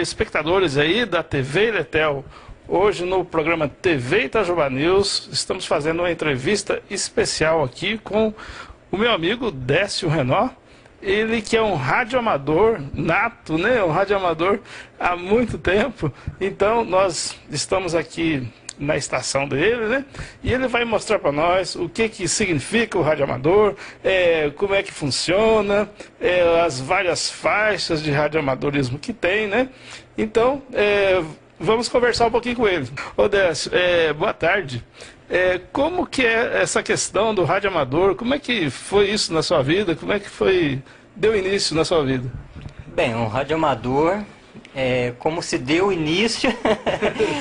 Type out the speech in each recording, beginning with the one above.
espectadores aí da TV Iletel. Hoje no programa TV Itajubá News, estamos fazendo uma entrevista especial aqui com o meu amigo Décio Renó. Ele que é um radioamador nato, né? Um radioamador há muito tempo. Então nós estamos aqui na estação dele, né? E ele vai mostrar para nós o que significa o radioamador, como é que funciona, as várias faixas de radioamadorismo que tem, né? Então, vamos conversar um pouquinho com ele. Ô Décio, boa tarde. Como que é essa questão do radioamador? Como é que foi isso na sua vida? Como é que deu início na sua vida? Bem, um radioamador, como se deu início,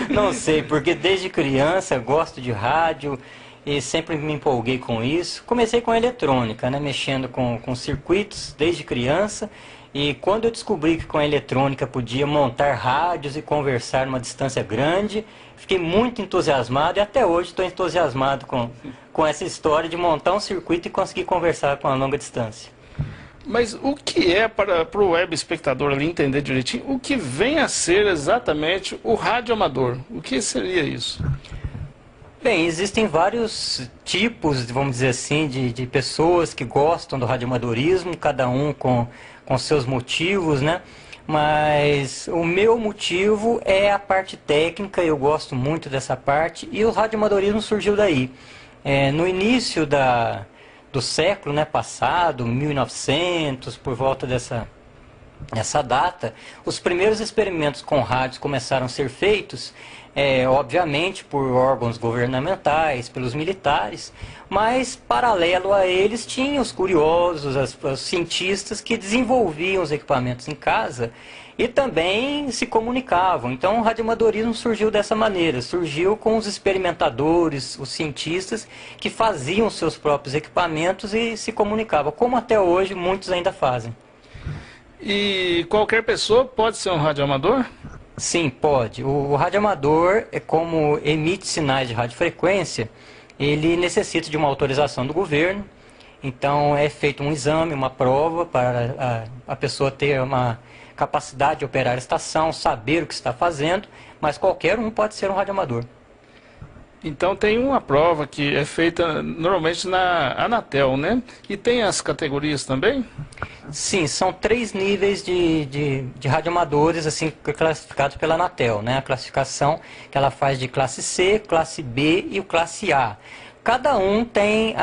não sei, porque desde criança gosto de rádio e sempre me empolguei com isso. Comecei com eletrônica, né, mexendo com circuitos desde criança. E quando eu descobri que com a eletrônica podia montar rádios e conversar numa distância grande, fiquei muito entusiasmado e até hoje estou entusiasmado com essa história de montar um circuito e conseguir conversar com a longa distância. Mas o que é, para o web espectador ali entender direitinho, o que vem a ser exatamente o radioamador? O que seria isso? Bem, existem vários tipos, vamos dizer assim, de pessoas que gostam do radioamadorismo, cada um com seus motivos, né? Mas o meu motivo é a parte técnica, eu gosto muito dessa parte, e o radioamadorismo surgiu daí. No início do século, né, passado, 1900, por volta dessa data, os primeiros experimentos com rádios começaram a ser feitos, obviamente por órgãos governamentais, pelos militares, mas paralelo a eles tinha os curiosos, os cientistas que desenvolviam os equipamentos em casa e também se comunicavam. Então o radioamadorismo surgiu dessa maneira, surgiu com os experimentadores, os cientistas que faziam seus próprios equipamentos e se comunicavam, como até hoje muitos ainda fazem. E qualquer pessoa pode ser um radioamador? Sim, pode. O radioamador, como emite sinais de radiofrequência, ele necessita de uma autorização do governo. Então é feito um exame, uma prova para a pessoa ter uma capacidade de operar a estação, saber o que está fazendo, mas qualquer um pode ser um radioamador. Então tem uma prova que é feita normalmente na Anatel, né? E tem as categorias também? Sim, são 3 níveis de radioamadores, assim, classificados pela Anatel, né? A classificação que ela faz de classe C, classe B e o classe A. Cada um tem,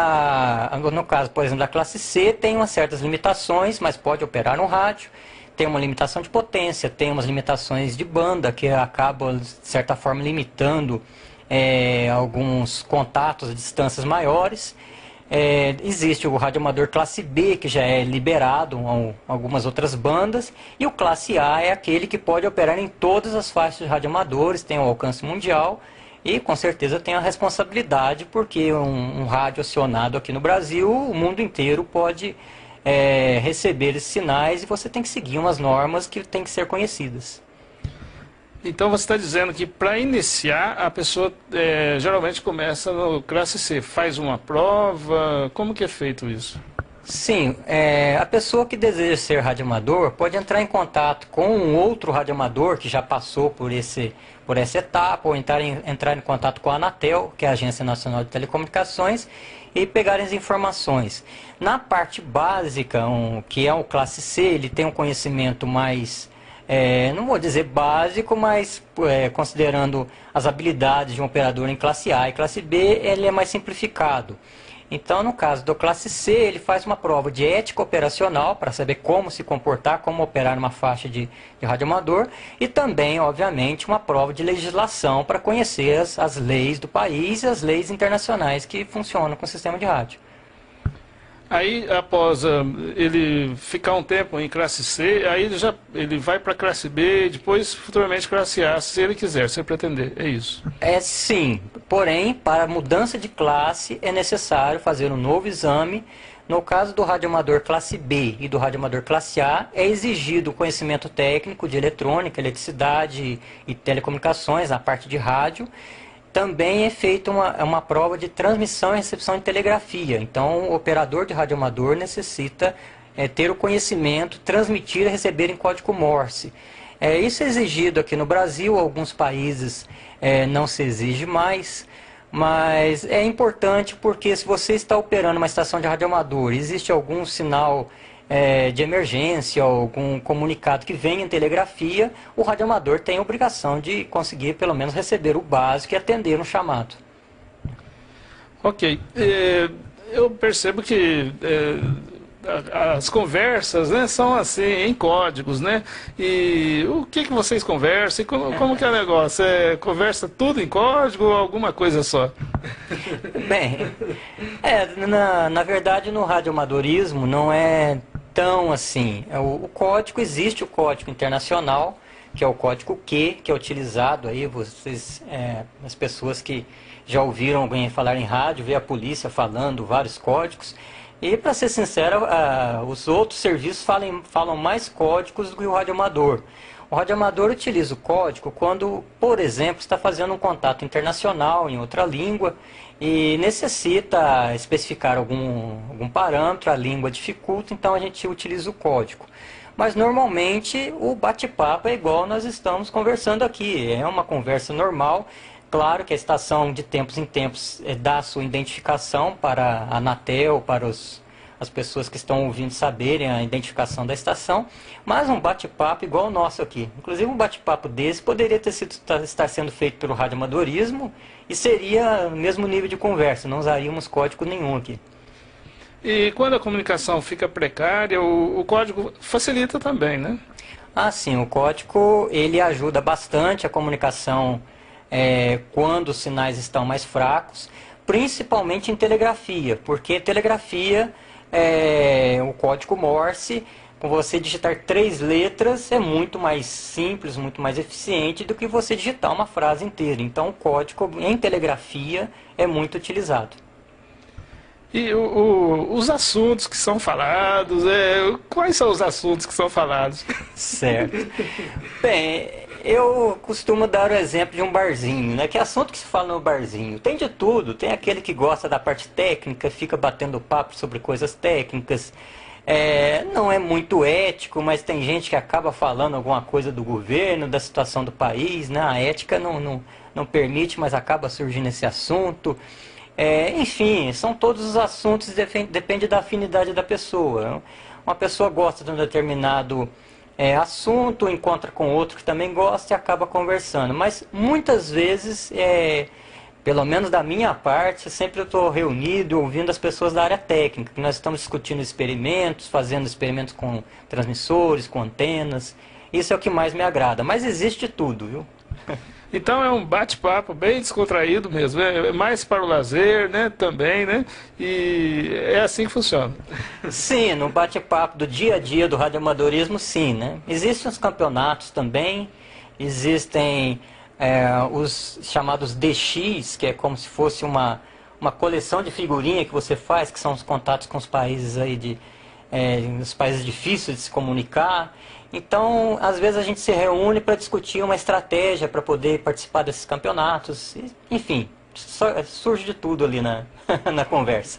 no caso, por exemplo, da classe C, tem umas certas limitações, mas pode operar no rádio. Tem uma limitação de potência, tem umas limitações de banda, que acabam, de certa forma, limitando alguns contatos a distâncias maiores. Existe o radioamador classe B, que já é liberado a algumas outras bandas, e o classe A é aquele que pode operar em todas as faixas de radioamadores, tem um alcance mundial e com certeza tem a responsabilidade, porque um rádio acionado aqui no Brasil, o mundo inteiro pode receber esses sinais e você tem que seguir umas normas que têm que ser conhecidas. Então você está dizendo que para iniciar a pessoa geralmente começa no classe C, faz uma prova, como que é feito isso? Sim, a pessoa que deseja ser radioamador pode entrar em contato com um outro radioamador que já passou por essa etapa, ou entrar em contato com a Anatel, que é a Agência Nacional de Telecomunicações, e pegar as informações. Na parte básica, que é o classe C, ele tem um conhecimento mais... não vou dizer básico, mas considerando as habilidades de um operador em classe A e classe B, ele é mais simplificado. Então, no caso do classe C, ele faz uma prova de ética operacional para saber como se comportar, como operar numa faixa de radioamador, e também, obviamente, uma prova de legislação para conhecer as leis do país e as leis internacionais que funcionam com o sistema de rádio. Aí, após ele ficar um tempo em classe C, aí ele vai para classe B, depois futuramente classe A, se ele quiser, se pretender, é isso? Sim, porém, para mudança de classe é necessário fazer um novo exame. No caso do radioamador classe B e do radioamador classe A, é exigido o conhecimento técnico de eletrônica, eletricidade e telecomunicações, na parte de rádio. Também é feita uma prova de transmissão e recepção de telegrafia. Então, o operador de radioamador necessita ter o conhecimento, transmitir e receber em código Morse. Isso é exigido aqui no Brasil, alguns países não se exige mais, mas é importante porque se você está operando uma estação de rádio amador, existe algum sinal de emergência, algum comunicado que venha em telegrafia, o radioamador tem a obrigação de conseguir pelo menos receber o básico e atender um chamado. Ok. Eu percebo que as conversas, né, são assim, em códigos, né? E o que vocês conversam? E como que é o negócio? Conversa tudo em código ou alguma coisa só? Bem, na verdade no radioamadorismo não é tão assim. O código, existe o código internacional, que é o código Q, que é utilizado aí, as pessoas que já ouviram alguém falar em rádio, vê a polícia falando vários códigos. E, para ser sincero, os outros serviços falam mais códigos do que o radioamador. O radioamador utiliza o código quando, por exemplo, está fazendo um contato internacional em outra língua e necessita especificar algum parâmetro, a língua dificulta, então a gente utiliza o código. Mas normalmente o bate-papo é igual nós estamos conversando aqui, é uma conversa normal. Claro que a estação, de tempos em tempos, dá a sua identificação para a Anatel, para as pessoas que estão ouvindo saberem a identificação da estação, mas um bate-papo igual o nosso aqui. Inclusive um bate-papo desse poderia estar sendo feito pelo radioamadorismo e seria o mesmo nível de conversa, não usaríamos código nenhum aqui. E quando a comunicação fica precária, o código facilita também, né? Ah, sim, o código ele ajuda bastante a comunicação quando os sinais estão mais fracos, principalmente em telegrafia, porque telegrafia, o código Morse, com você digitar 3 letras, é muito mais simples, muito mais eficiente do que você digitar uma frase inteira. Então o código em telegrafia é muito utilizado. E os assuntos que são falados, quais são os assuntos que são falados? Certo. Bem, eu costumo dar o exemplo de um barzinho, né? Que assunto que se fala no barzinho? Tem de tudo. Tem aquele que gosta da parte técnica, fica batendo papo sobre coisas técnicas. Não é muito ético, mas tem gente que acaba falando alguma coisa do governo, da situação do país, né? A ética não permite, mas acaba surgindo esse assunto. Enfim, são todos os assuntos, depende da afinidade da pessoa. Uma pessoa gosta de um determinado assunto, encontra com outro que também gosta e acaba conversando. Mas muitas vezes, pelo menos da minha parte, sempre eu estou reunido ouvindo as pessoas da área técnica, que nós estamos discutindo experimentos, fazendo experimentos com transmissores, com antenas. Isso é o que mais me agrada, mas existe tudo, viu? Então é um bate-papo bem descontraído mesmo, é mais para o lazer, né, também, né, e é assim que funciona. Sim, no bate-papo do dia a dia do radioamadorismo, sim, né. Existem os campeonatos também, existem os chamados DX, que é como se fosse uma coleção de figurinha que você faz, que são os contatos com os países aí os países difíceis de se comunicar. Então, às vezes a gente se reúne para discutir uma estratégia para poder participar desses campeonatos. Enfim, surge de tudo ali na conversa.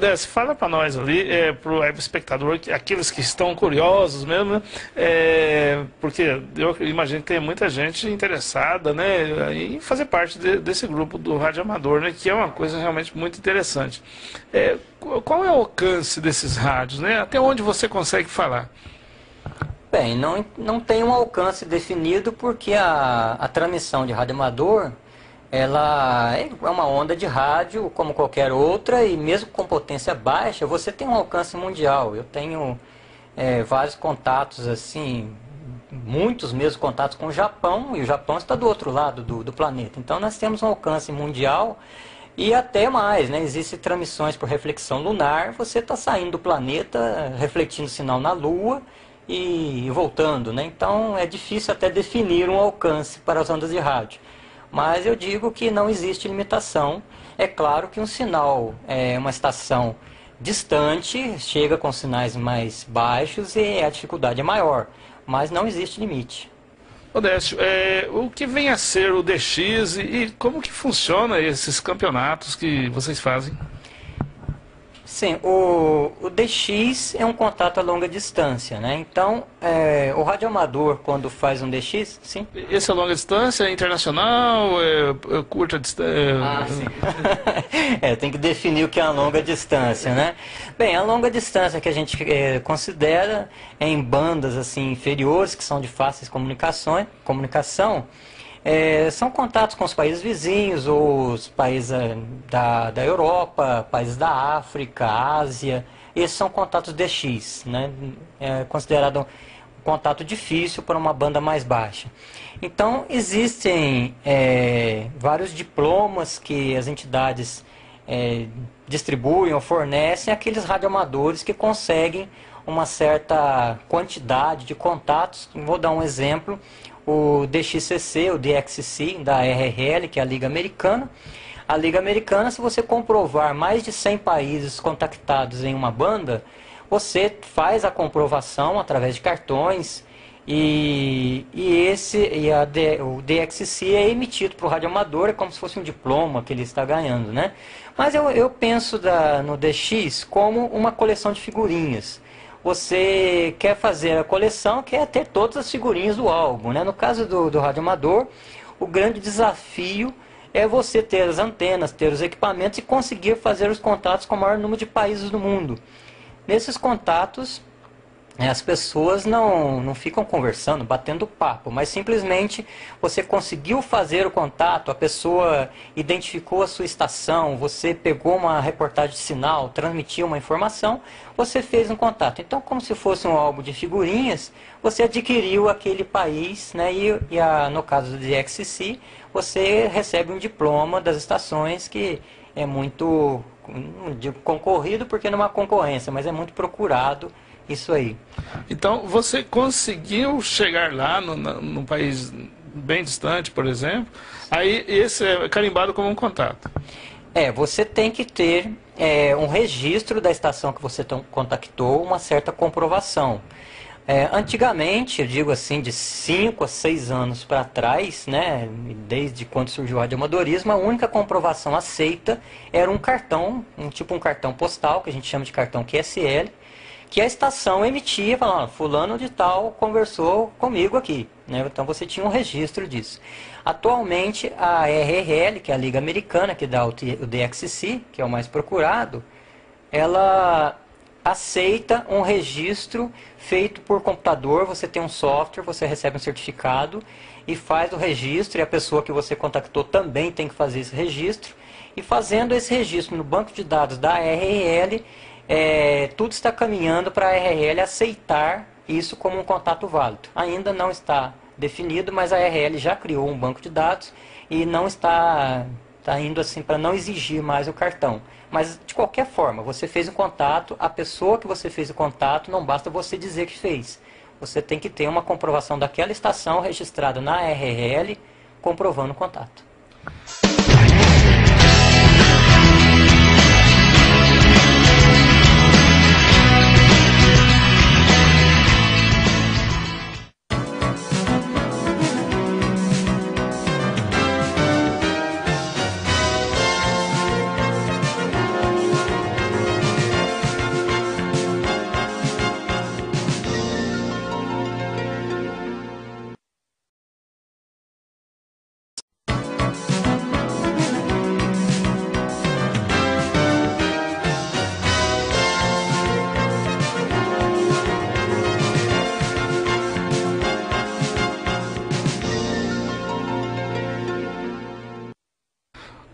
Décio, fala para nós ali, para o espectador, aqueles que estão curiosos mesmo, né? Porque eu imagino que tem muita gente interessada, né, em fazer parte desse grupo do Rádio Amador, né, que é uma coisa realmente muito interessante. Qual é o alcance desses rádios, né? Até onde você consegue falar? Bem, não tem um alcance definido porque a transmissão de rádio amador, ela é uma onda de rádio como qualquer outra e mesmo com potência baixa você tem um alcance mundial. Eu tenho vários contatos assim, muitos mesmo contatos com o Japão, e o Japão está do outro lado do planeta. Então nós temos um alcance mundial e até mais, né? Existem transmissões por reflexão lunar, você está saindo do planeta, refletindo sinal na Lua e voltando, né? Então é difícil até definir um alcance para as ondas de rádio. Mas eu digo que não existe limitação. É claro que um sinal, uma estação distante, chega com sinais mais baixos e a dificuldade é maior. Mas não existe limite. Décio, o que vem a ser o DX e como que funciona esses campeonatos que vocês fazem? Sim, o DX é um contato a longa distância, né? Então, o radioamador, quando faz um DX, sim? Esse é longa distância, é internacional, é curta distância? Sim. Tem que definir o que é a longa distância, né? Bem, a longa distância que a gente considera é em bandas assim inferiores, que são de fáceis comunicação, são contatos com os países vizinhos, ou os países da Europa, países da África, Ásia. Esses são contatos DX, né? É considerado um contato difícil para uma banda mais baixa. Então, existem vários diplomas que as entidades distribuem ou fornecem àqueles radioamadores que conseguem uma certa quantidade de contatos. Vou dar um exemplo. O DXCC, o DXC da RRL, que é a Liga Americana. A Liga Americana, se você comprovar mais de 100 países contactados em uma banda, você faz a comprovação através de cartões o DXC é emitido para o radioamador, é como se fosse um diploma que ele está ganhando, né? Mas eu penso no DX como uma coleção de figurinhas. Você quer fazer a coleção, quer ter todas as figurinhas do álbum, né? No caso do radioamador, o grande desafio é você ter as antenas, ter os equipamentos e conseguir fazer os contatos com o maior número de países do mundo. Nesses contatos, as pessoas não ficam conversando, batendo papo, mas simplesmente você conseguiu fazer o contato, a pessoa identificou a sua estação, você pegou uma reportagem de sinal, transmitiu uma informação, você fez um contato. Então, como se fosse um álbum de figurinhas, você adquiriu aquele país, né? No caso do DXC, você recebe um diploma das estações que é muito, não digo concorrido porque não é uma concorrência, mas é muito procurado. Isso aí. Então, você conseguiu chegar lá num país bem distante, por exemplo, aí esse é carimbado como um contato. Você tem que ter um registro da estação que você contactou, uma certa comprovação. Antigamente, eu digo assim, de 5 a 6 anos para trás, né, desde quando surgiu o radioamadorismo, a única comprovação aceita era um cartão, um cartão postal, que a gente chama de cartão QSL, que a estação emitia, falando, fulano de tal conversou comigo aqui, né? Então você tinha um registro disso. Atualmente a RRL, que é a Liga Americana, que dá o DXC, que é o mais procurado, ela aceita um registro feito por computador, você tem um software, você recebe um certificado e faz o registro, e a pessoa que você contactou também tem que fazer esse registro, e fazendo esse registro no banco de dados da RRL, tudo está caminhando para a RRL aceitar isso como um contato válido. Ainda não está definido, mas a RRL já criou um banco de dados e não está indo assim para não exigir mais o cartão. Mas, de qualquer forma, você fez um contato, a pessoa que você fez o contato, não basta você dizer que fez. Você tem que ter uma comprovação daquela estação registrada na RRL, comprovando o contato.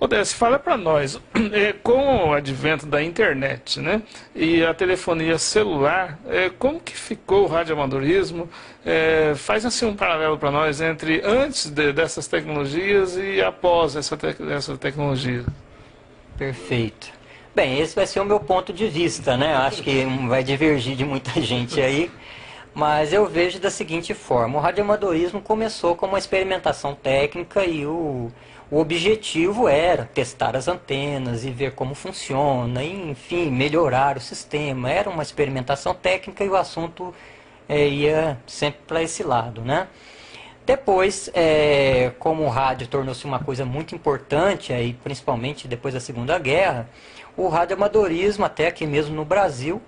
Odécio, fala para nós, com o advento da internet, né, e a telefonia celular, como que ficou o radioamadorismo? Faz assim um paralelo para nós entre antes dessas tecnologias e após essa tecnologia. Perfeito. Bem, esse vai ser o meu ponto de vista, né? Acho que vai divergir de muita gente aí, mas eu vejo da seguinte forma: o radioamadorismo começou como uma experimentação técnica e o objetivo era testar as antenas e ver como funciona, e, enfim, melhorar o sistema. Era uma experimentação técnica e o assunto ia sempre para esse lado, né? Depois, como o rádio tornou-se uma coisa muito importante, aí, principalmente depois da Segunda Guerra, o radioamadorismo, até aqui mesmo no Brasil,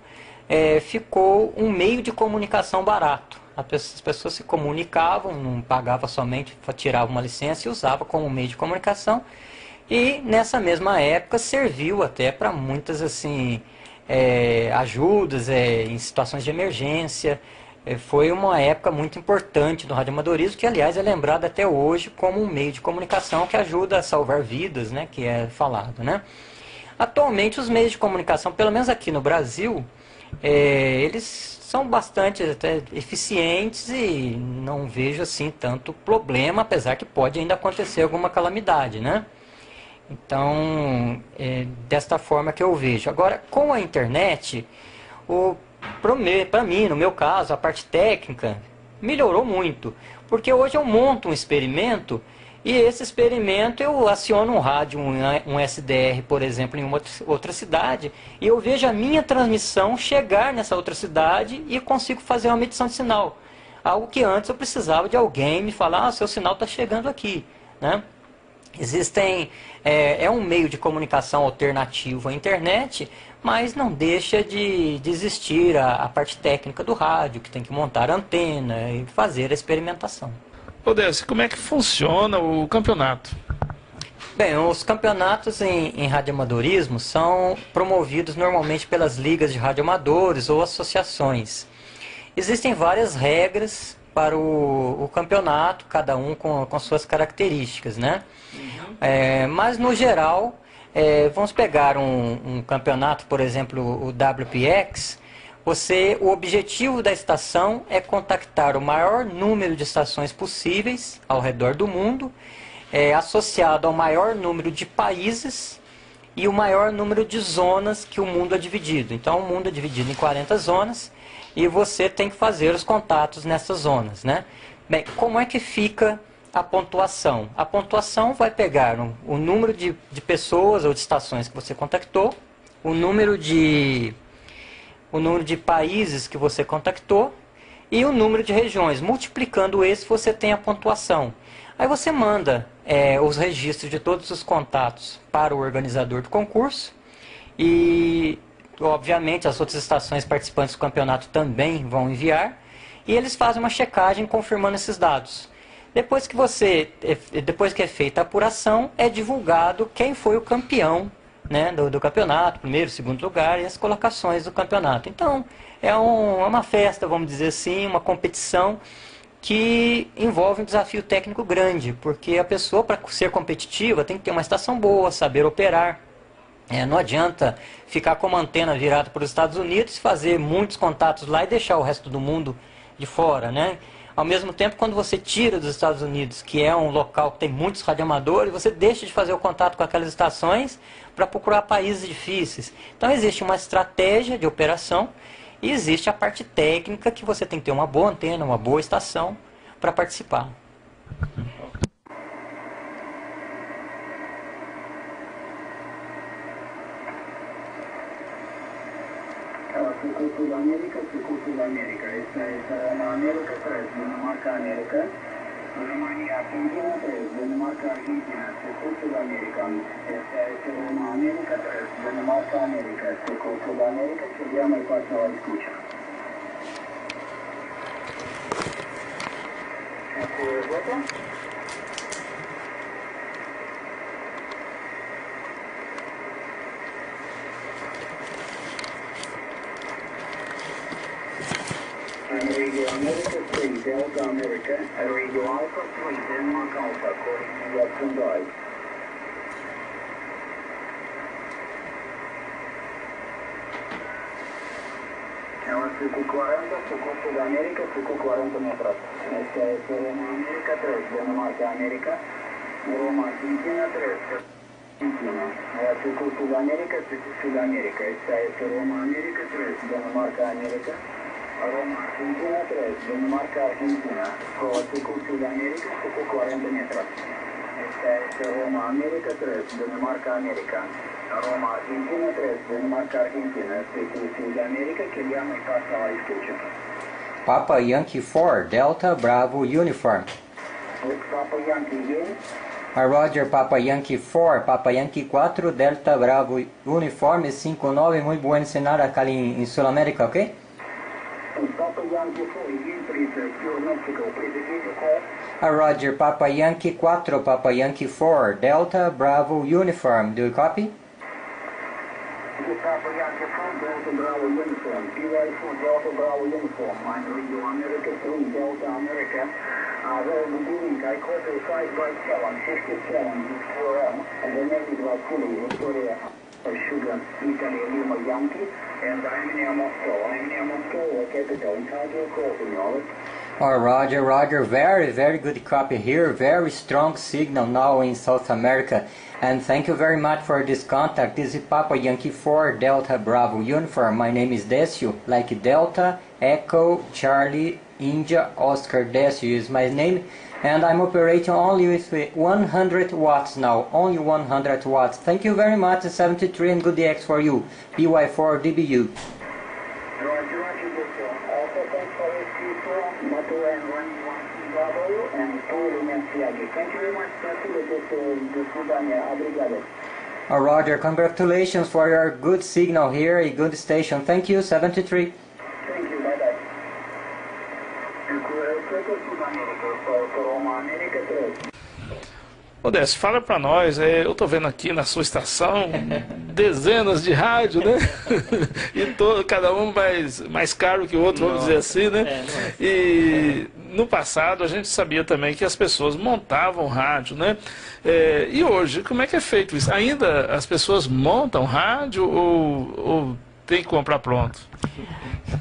ficou um meio de comunicação barato. As pessoas se comunicavam, não pagavam somente, tiravam uma licença e usavam como meio de comunicação. E nessa mesma época serviu até para muitas assim, ajudas em situações de emergência. Foi uma época muito importante do radioamadorismo, que aliás é lembrado até hoje como um meio de comunicação que ajuda a salvar vidas, né, que é falado, né? Atualmente os meios de comunicação, pelo menos aqui no Brasil, eles são bastante até eficientes e não vejo assim tanto problema, apesar que pode ainda acontecer alguma calamidade, né? Então, desta forma que eu vejo. Agora, com a internet, para mim, no meu caso, a parte técnica melhorou muito. Porque hoje eu monto um experimento e esse experimento eu aciono um rádio, um SDR, por exemplo, em uma outra cidade, e eu vejo a minha transmissão chegar nessa outra cidade e consigo fazer uma medição de sinal. Algo que antes eu precisava de alguém me falar, seu sinal está chegando aqui, né? É um meio de comunicação alternativo à internet, mas não deixa de existir a parte técnica do rádio, que tem que montar a antena e fazer a experimentação. Ô Décio, como é que funciona o campeonato? Bem, os campeonatos em radioamadorismo são promovidos normalmente pelas ligas de radioamadores ou associações. Existem várias regras para o campeonato, cada um com suas características, né? Mas no geral, vamos pegar um campeonato, por exemplo, o WPX. O objetivo da estação é contactar o maior número de estações possíveis ao redor do mundo, associado ao maior número de países e o maior número de zonas que o mundo é dividido. Então, o mundo é dividido em 40 zonas e você tem que fazer os contatos nessas zonas, né? Bem, como é que fica a pontuação? A pontuação vai pegar o número de pessoas ou de estações que você contactou, o número de países que você contactou e o número de regiões. Multiplicando esse, você tem a pontuação. Aí você manda os registros de todos os contatos para o organizador do concurso e, obviamente, as outras estações participantes do campeonato também vão enviar e eles fazem uma checagem confirmando esses dados. Depois que é feita a apuração, é divulgado quem foi o campeão, né, do campeonato, primeiro, segundo lugar, e as colocações do campeonato. Então, é uma festa, vamos dizer assim, uma competição que envolve um desafio técnico grande, porque a pessoa, para ser competitiva, tem que ter uma estação boa, saber operar. Não adianta ficar com uma antena virada para os Estados Unidos, fazer muitos contatos lá e deixar o resto do mundo de fora, né? Ao mesmo tempo, quando você tira dos Estados Unidos, que é um local que tem muitos radioamadores, você deixa de fazer o contato com aquelas estações para procurar países difíceis. Então, existe uma estratégia de operação e existe a parte técnica, que você tem que ter uma boa antena, uma boa estação para participar. Sudamérica, Sudamérica. Esta es América 3, Dinamarca, América. Rumania, Argentina 3, Dinamarca, Argentina. Sudamérica. Esta es América 3, Dinamarca, América. Sudamérica, seguiamo y paso a la escucha. Radio America 3, Delta America, Radio Alpha 3, Denmark Alpha, calling you up and drive. Ela CQ40, Sudamérica, CQ40 metros. Esta es Roma América 3, Dinamarca América, Roma Argentina 3, Argentina. Sudamérica, Sudamérica. Esta es Roma América 3, Dinamarca América. Roma, Argentina 3, Dinamarca, Argentina. Sudamérica, 40 metros. Esta es Roma, América 3, Dinamarca, América. Roma, Argentina 3, Dinamarca, Argentina. Sudamérica, que llama y pasa a la escucha. Papa Yankee 4, Delta Bravo Uniform. Papa Yankee again. Roger, Papa Yankee 4, Papa Yankee 4, Delta Bravo Uniforme 59, muy buen cenar acá en Sudamérica, ¿ok? Papa Yankee 4 again, please, Pure Mexico. Please again your call. Roger, Papa Yankee 4, Papa Yankee 4, Delta Bravo Uniform, do you copy? Papa Yankee 4, Delta Bravo Uniform. PY4, Delta Bravo Uniform. I'm Radio America 3, Delta America. Very good evening. I call the 5 by 7, 57, 4M. And the name is Vasily, Victoria, Sugar, Italy, Lima Yankee. And I'm near Moscow. I'm near Moscow, capital. Target call for me, all right? Roger, Roger. Very, very good copy here. Very strong signal now in South America. And thank you very much for this contact. This is Papa Yankee 4, Delta Bravo Uniform. My name is Decio, like Delta, Echo, Charlie, India, Oscar. Decio is my name. And I'm operating only with 100 watts now. Only 100 watts. Thank you very much, 73, and good DX for you. PY4 DBU. Roger, Roger, also thanks for your people, Moto and 111W and Paulo Mensiagi. Thank you very much, do Sudânia. Obrigado. Roger, congratulations for your good signal here, a good station. Thank you, 73. Thank you, bye-bye. Roma, América 3. Ô Décio, fala pra nós, eu tô vendo aqui na sua estação dezenas de rádio, né? E cada um mais caro que o outro, vamos dizer assim, né? E no passado a gente sabia também que as pessoas montavam rádio, né? E hoje, como é que é feito isso? Ainda as pessoas montam rádio ou tem que comprar pronto?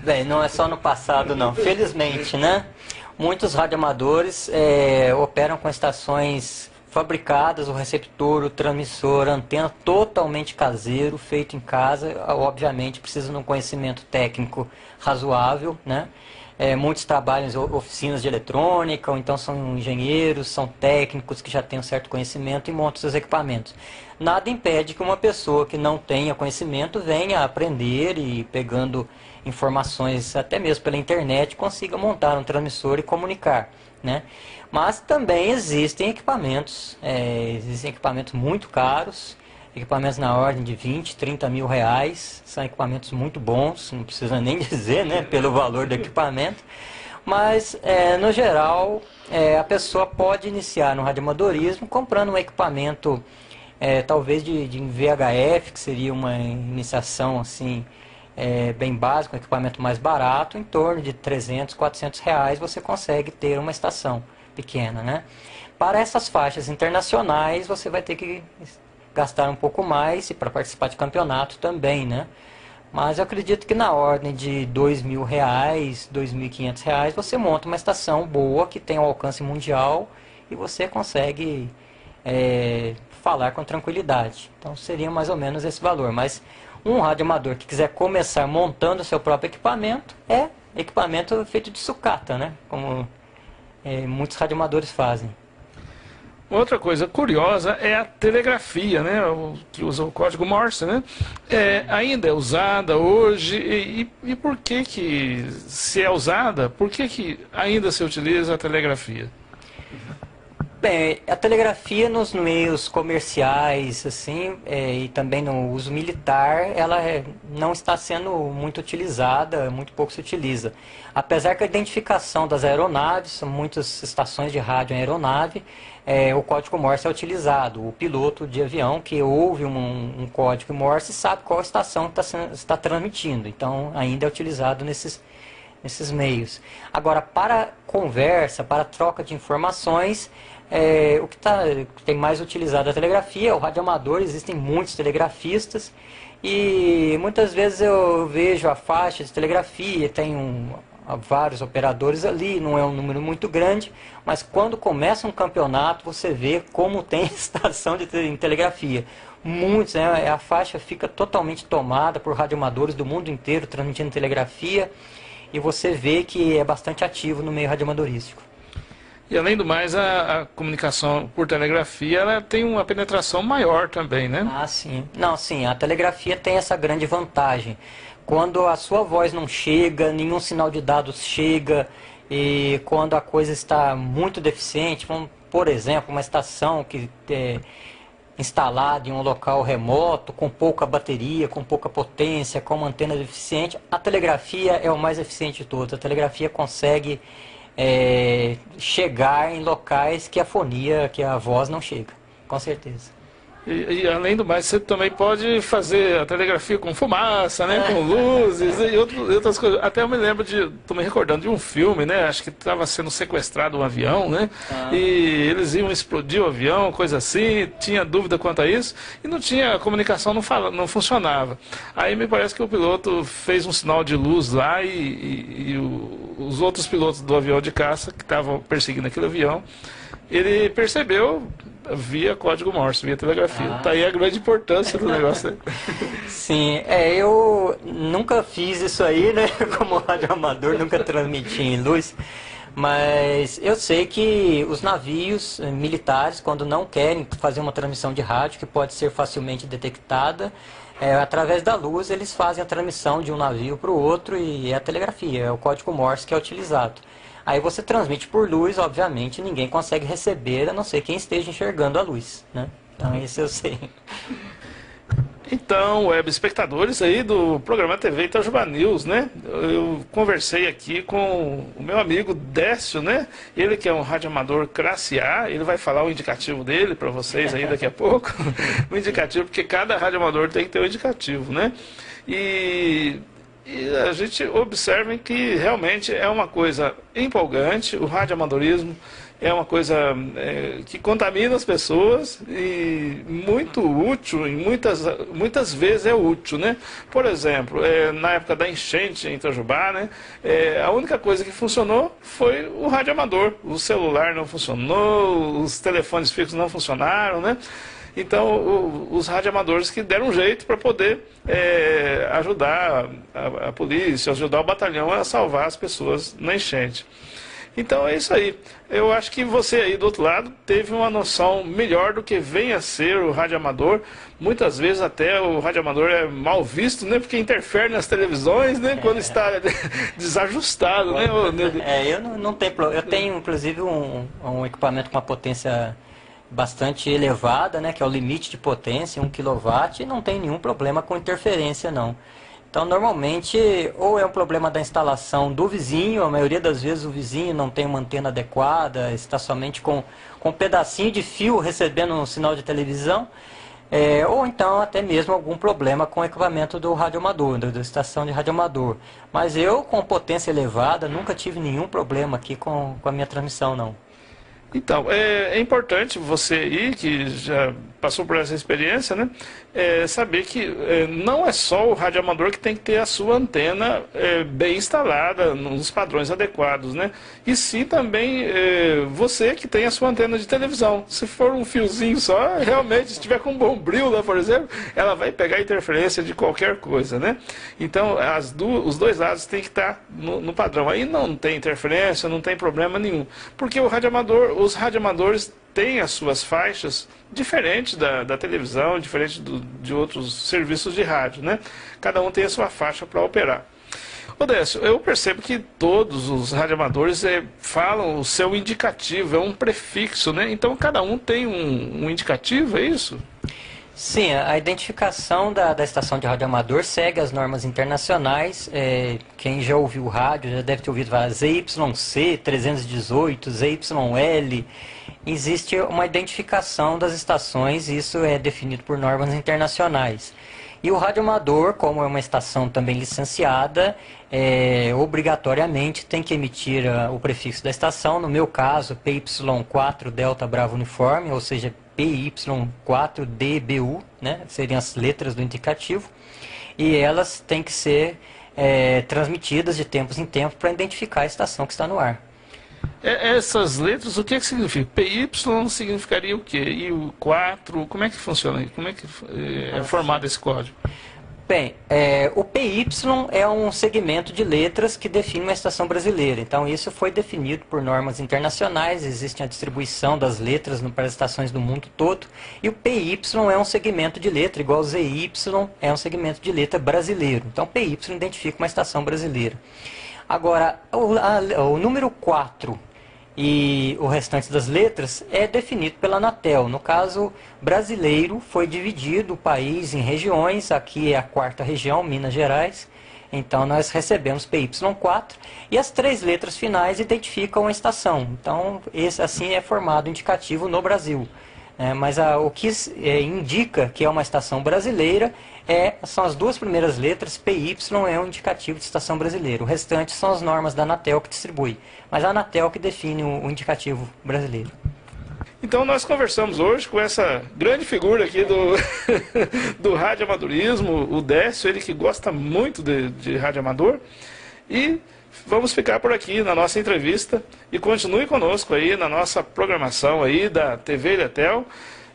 Bem, não é só no passado não, felizmente, né? Muitos radioamadores operam com estações fabricadas, o receptor, o transmissor, a antena totalmente caseiro, feito em casa. Obviamente precisa de um conhecimento técnico razoável, né? Muitos trabalham em oficinas de eletrônica, ou então são engenheiros, são técnicos que já têm um certo conhecimento e montam seus equipamentos. Nada impede que uma pessoa que não tenha conhecimento venha aprender e pegando informações até mesmo pela internet consiga montar um transmissor e comunicar, né? Mas também existem equipamentos muito caros, equipamentos na ordem de 20, 30 mil reais, são equipamentos muito bons, não precisa nem dizer, né, pelo valor do equipamento, mas no geral a pessoa pode iniciar no radioamadorismo comprando um equipamento talvez de VHF, que seria uma iniciação assim bem básica, um equipamento mais barato, em torno de 300, 400 reais você consegue ter uma estação pequena, né? Para essas faixas internacionais você vai ter que gastar um pouco mais, e para participar de campeonato também, né? Mas eu acredito que na ordem de R$2.000, R$2.500 você monta uma estação boa que tem um alcance mundial e você consegue falar com tranquilidade. Então seria mais ou menos esse valor. Mas um radioamador que quiser começar montando o seu próprio equipamento, equipamento feito de sucata, né? Como muitos radioamadores fazem. Outra coisa curiosa é a telegrafia, né, que usa o código Morse, né? Ainda é usada hoje e por que se é usada, por que ainda se utiliza a telegrafia? Bem, a telegrafia nos meios comerciais, assim, e também no uso militar, ela não está sendo muito utilizada, muito pouco se utiliza. Apesar que a identificação das aeronaves, são muitas estações de rádio em aeronave, o código Morse é utilizado. O piloto de avião que ouve um código Morse sabe qual estação está transmitindo, então ainda é utilizado nesses meios. Agora, para conversa, para troca de informações, o que tem mais utilizado a telegrafia é o radioamador. Existem muitos telegrafistas e muitas vezes eu vejo a faixa de telegrafia, tem vários operadores ali, não é um número muito grande, mas quando começa um campeonato você vê como tem estação em telegrafia. Muitos, né, a faixa fica totalmente tomada por radioamadores do mundo inteiro transmitindo telegrafia e você vê que é bastante ativo no meio radioamadorístico. E além do mais, a comunicação por telegrafia ela tem uma penetração maior também, né? Ah, sim. Não, sim, a telegrafia tem essa grande vantagem. Quando a sua voz não chega, nenhum sinal de dados chega E quando a coisa está muito deficiente, vamos, por exemplo, uma estação que é instalada em um local remoto, com pouca bateria, com pouca potência, com uma antena deficiente, a telegrafia é o mais eficiente de todos. A telegrafia consegue chegar em locais que a fonia, que a voz não chega, com certeza. E além do mais, você também pode fazer a telegrafia com fumaça, né? Com luzes e outras coisas. Até eu me lembro estou me recordando de um filme, né? Acho que estava sendo sequestrado um avião, né? E eles iam explodir o avião, coisa assim, tinha dúvida quanto a isso, e não tinha, a comunicação não funcionava. Aí me parece que o piloto fez um sinal de luz lá e os outros pilotos do avião de caça que estavam perseguindo aquele avião, ele percebeu via código Morse, via telegrafia. Tá aí a grande importância do negócio, né? Sim, eu nunca fiz isso aí, né? Como radioamador, nunca transmiti em luz. Mas eu sei que os navios militares, quando não querem fazer uma transmissão de rádio, que pode ser facilmente detectada, através da luz, eles fazem a transmissão de um navio para o outro e é a telegrafia, é o código Morse que é utilizado. Aí você transmite por luz, obviamente, ninguém consegue receber, a não ser quem esteja enxergando a luz, né? Então, isso eu sei. Então, web espectadores aí do programa TV Itajuba News, né? Eu conversei aqui com o meu amigo Décio, né? Ele que é um radioamador classe A, ele vai falar o indicativo dele para vocês aí daqui a pouco. O indicativo, porque cada radioamador tem que ter um indicativo, né? E a gente observa que realmente é uma coisa empolgante, o radioamadorismo é uma coisa que contamina as pessoas e muito útil, e muitas vezes é útil, né? Por exemplo, na época da enchente em Itajubá, né? A única coisa que funcionou foi o radioamador. O celular não funcionou, os telefones fixos não funcionaram, né? Então, os radioamadores que deram um jeito para poder ajudar a polícia, ajudar o batalhão a salvar as pessoas na enchente. Então é isso aí. Eu acho que você aí do outro lado teve uma noção melhor do que vem a ser o radioamador. Muitas vezes até o radioamador é mal visto, né? Porque interfere nas televisões, né? Quando está desajustado, né? Eu não tenho problema. Eu tenho inclusive um equipamento com uma potência bastante elevada, né? Que é o limite de potência, 1 kW, e não tem nenhum problema com interferência, não. Então, normalmente, ou é um problema da instalação do vizinho, a maioria das vezes o vizinho não tem uma antena adequada, está somente com um pedacinho de fio recebendo um sinal de televisão, ou então até mesmo algum problema com o equipamento do radioamador, da estação de radioamador. Mas eu, com potência elevada, nunca tive nenhum problema aqui com a minha transmissão, não. Então, é importante você aí, que já passou por essa experiência, né, saber que não é só o radioamador que tem que ter a sua antena bem instalada, nos padrões adequados, né, e sim também você que tem a sua antena de televisão. Se for um fiozinho só, realmente, se estiver com um bombril lá, por exemplo, ela vai pegar interferência de qualquer coisa, né. Então, os dois lados têm que estar no padrão. Aí não tem interferência, não tem problema nenhum, porque os radioamadores têm as suas faixas diferentes da televisão, diferente de outros serviços de rádio, né? Cada um tem a sua faixa para operar. Décio, eu percebo que todos os radioamadores falam o seu indicativo, é um prefixo, né? Então cada um tem um indicativo, é isso? Sim, a identificação da estação de radioamador segue as normas internacionais. Quem já ouviu o rádio já deve ter ouvido falar ZYC 318, ZYL. Existe uma identificação das estações, isso é definido por normas internacionais. E o radioamador, como é uma estação também licenciada, obrigatoriamente tem que emitir o prefixo da estação, no meu caso, PY4 Delta Bravo Uniforme, ou seja, PY4DBU, né? Seriam as letras do indicativo, e elas têm que ser transmitidas de tempos em tempos para identificar a estação que está no ar. Essas letras, o que significa? PY significaria o quê? E o 4, como é que funciona? Como é que é formado esse código? Bem, o PY é um segmento de letras que define uma estação brasileira. Então, isso foi definido por normas internacionais, existe a distribuição das letras para as estações do mundo todo. E o PY é um segmento de letra, igual o ZY é um segmento de letra brasileiro. Então, PY identifica uma estação brasileira. Agora, o número 4 e o restante das letras é definido pela Anatel. No caso brasileiro, foi dividido o país em regiões. Aqui é a 4ª região, Minas Gerais. Então nós recebemos PY4 e as 3 letras finais identificam a estação. Então esse assim é formado indicativo no Brasil. Mas o que indica que é uma estação brasileira são as 2 primeiras letras. PY é um indicativo de estação brasileira. O restante são as normas da Anatel que distribui. Mas a Anatel que define o indicativo brasileiro. Então nós conversamos hoje com essa grande figura aqui do radioamadorismo, o Décio, ele que gosta muito de rádio amador. E vamos ficar por aqui na nossa entrevista e continue conosco aí na nossa programação aí da TV Iletel.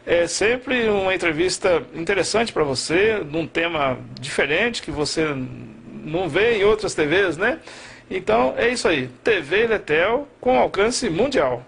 É sempre uma entrevista interessante para você, num tema diferente que você não vê em outras TVs, né? Então é isso aí, TV Iletel com alcance mundial.